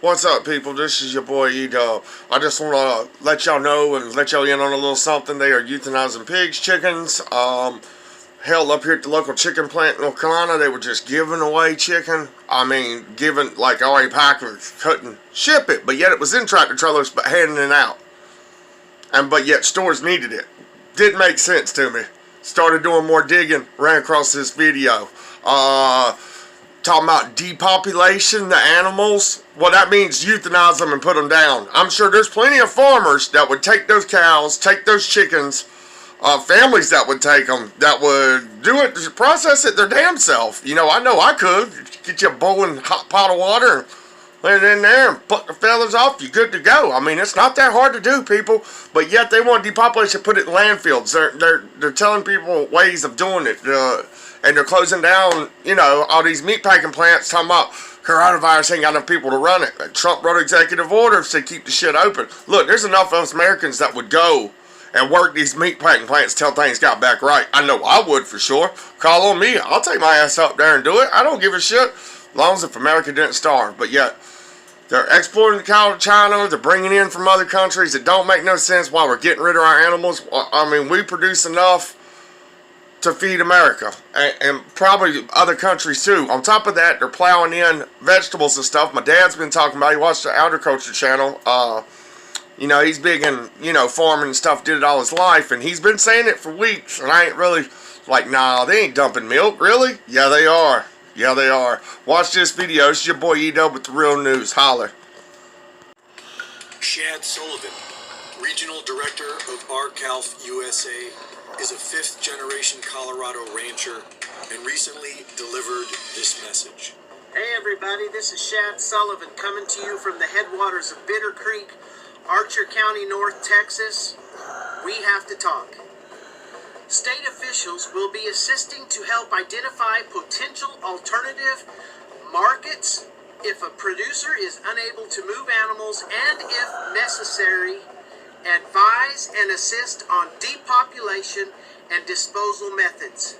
What's up, people? This is your boy E-Dub. I just want to let y'all know and let y'all in on a little something. They are euthanizing pigs, chickens. Hell, up here at the local chicken plant in North Carolina, they were just giving away chicken. I mean, giving, like, already packers couldn't ship it, but yet it was in tractor trailers, but handing it out. But yet stores needed it. Didn't make sense to me. Started doing more digging, ran across this video. Talking about depopulation, the animals. Well, that means euthanize them and put them down. I'm sure there's plenty of farmers that would take those cows, take those chickens, families that would take them, that would do it, process it their damn self. You know I could. Get you a boiling hot pot of water, let it in there, and pluck the feathers off, you're good to go. I mean, it's not that hard to do, people. But yet they want depopulation, put it in landfills. They're telling people ways of doing it. And they're closing down, all these meat packing plants, talking about coronavirus ain't got enough people to run it. Trump wrote executive orders to keep the shit open. Look, there's enough of us Americans that would go and work these meat packing plants till things got back right. I know I would for sure. Call on me. I'll take my ass up there and do it. I don't give a shit. As long as if America didn't starve. But yet, they're exporting the cow to China. They're bringing in from other countries. It don't make no sense while we're getting rid of our animals. I mean, we produce enough to feed America and probably other countries too. On top of that, they're plowing in vegetables and stuff. My dad's been talking about, he watched the agriculture channel. He's big in, farming and stuff, did it all his life, and he's been saying it for weeks, and I ain't really like, nah, they ain't dumping milk, really? Yeah, they are. Yeah, they are. Watch this video. It's your boy E-Dub with the real news. Holler. Shad Sullivan, Regional Director of ARCALF USA, is a fifth-generation Colorado rancher and recently delivered this message. Hey everybody, this is Shad Sullivan coming to you from the headwaters of Bitter Creek, Archer County, North Texas. We have to talk. State officials will be assisting to help identify potential alternative markets if a producer is unable to move animals and, if necessary, advise and assist on depopulation and disposal methods.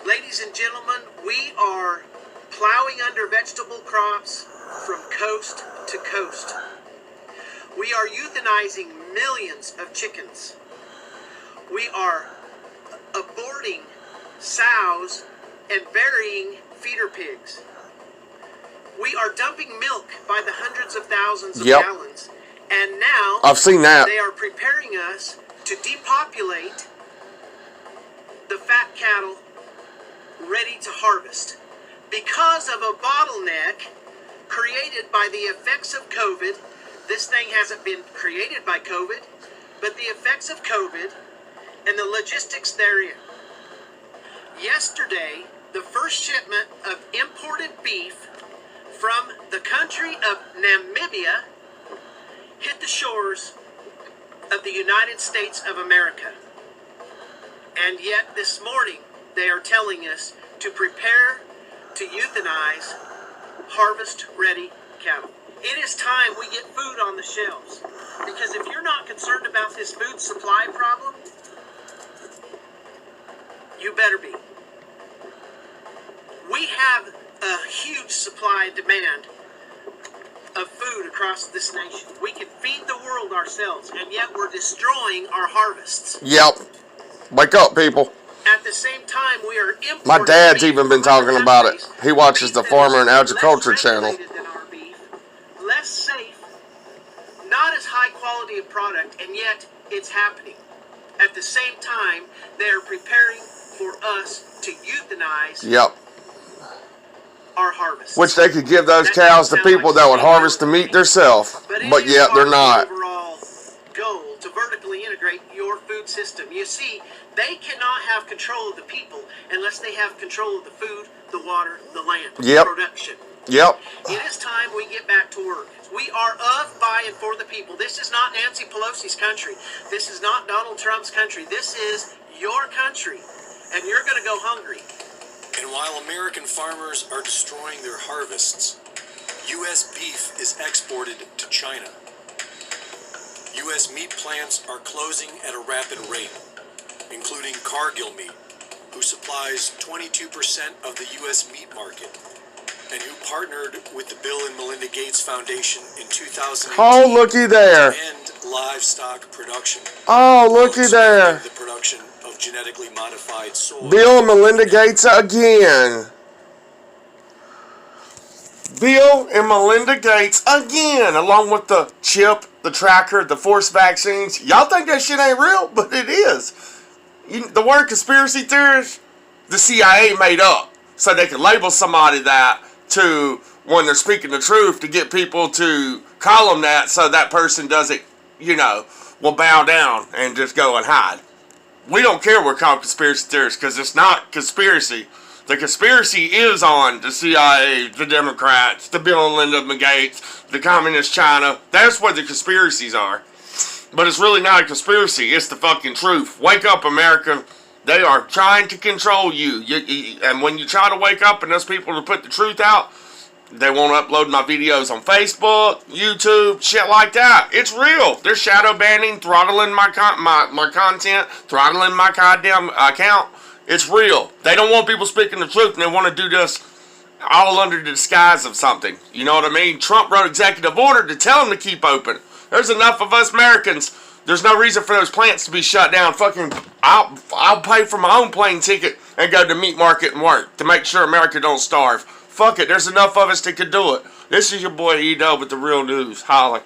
Ladies and gentlemen, we are plowing under vegetable crops from coast to coast. We are euthanizing millions of chickens. We are aborting sows and burying feeder pigs. We are dumping milk by the hundreds of thousands of gallons. And now I've seen that. They are preparing us to depopulate the fat cattle ready to harvest because of a bottleneck created by the effects of COVID. This thing hasn't been created by COVID, but the effects of COVID and the logistics therein. Yesterday, the first shipment of imported beef from the country of Namibia hit the shores of the United States of America. And yet this morning, they are telling us to prepare to euthanize harvest-ready cattle. It is time we get food on the shelves. Because if you're not concerned about this food supply problem, you better be. We have a huge supply and demand of food across this nation. We can feed the world ourselves, and yet we're destroying our harvests. Yep. Wake up, people. At the same time, we are importing. My dad's even been talking about it. He watches the Farmer and Agriculture channel. Less safe, not as high quality a product, and yet it's happening. At the same time, they are preparing for us to euthanize our harvest. Which they could give those cows to people that would harvest the meat themselves. But yet they're not. Overall goal to vertically integrate your food system. You see, they cannot have control of the people unless they have control of the food, the water, the land, production. Yep. It is time we get back to work. We are of, by, and for the people. This is not Nancy Pelosi's country. This is not Donald Trump's country. This is your country. And you're going to go hungry. And while American farmers are destroying their harvests, U.S. beef is exported to China. U.S. meat plants are closing at a rapid rate, including Cargill Meat, who supplies 22% of the U.S. meat market, and who partnered with the Bill and Melinda Gates Foundation in 2018 Oh, looky there. to end livestock production. Oh, looky there. The production of genetically modified soy. Bill and Melinda Gates again. Bill and Melinda Gates again, along with the chip, the tracker, the forced vaccines. Y'all think that shit ain't real, but it is. The word conspiracy theorist, the CIA made up so they can label somebody that to when they're speaking the truth to get people to call them that so that person doesn't, will bow down and just go and hide. We don't care we're called conspiracy theorists because it's not conspiracy. The conspiracy is on the CIA, the Democrats, the Bill and Melinda Gates, the Communist China. That's what the conspiracies are. But it's really not a conspiracy. It's the fucking truth. Wake up, America. They are trying to control you. And when you try to wake up and those people to put the truth out, they won't upload my videos on Facebook, YouTube, shit like that. It's real. They're shadow banning, throttling my content, throttling my goddamn account. It's real. They don't want people speaking the truth, and they want to do this all under the disguise of something. You know what I mean? Trump wrote executive order to tell them to keep open. There's enough of us Americans. There's no reason for those plants to be shut down. Fucking, I'll pay for my own plane ticket and go to the meat market and work to make sure America don't starve. Fuck it. There's enough of us that could do it. This is your boy E-Dub with the real news. Holla.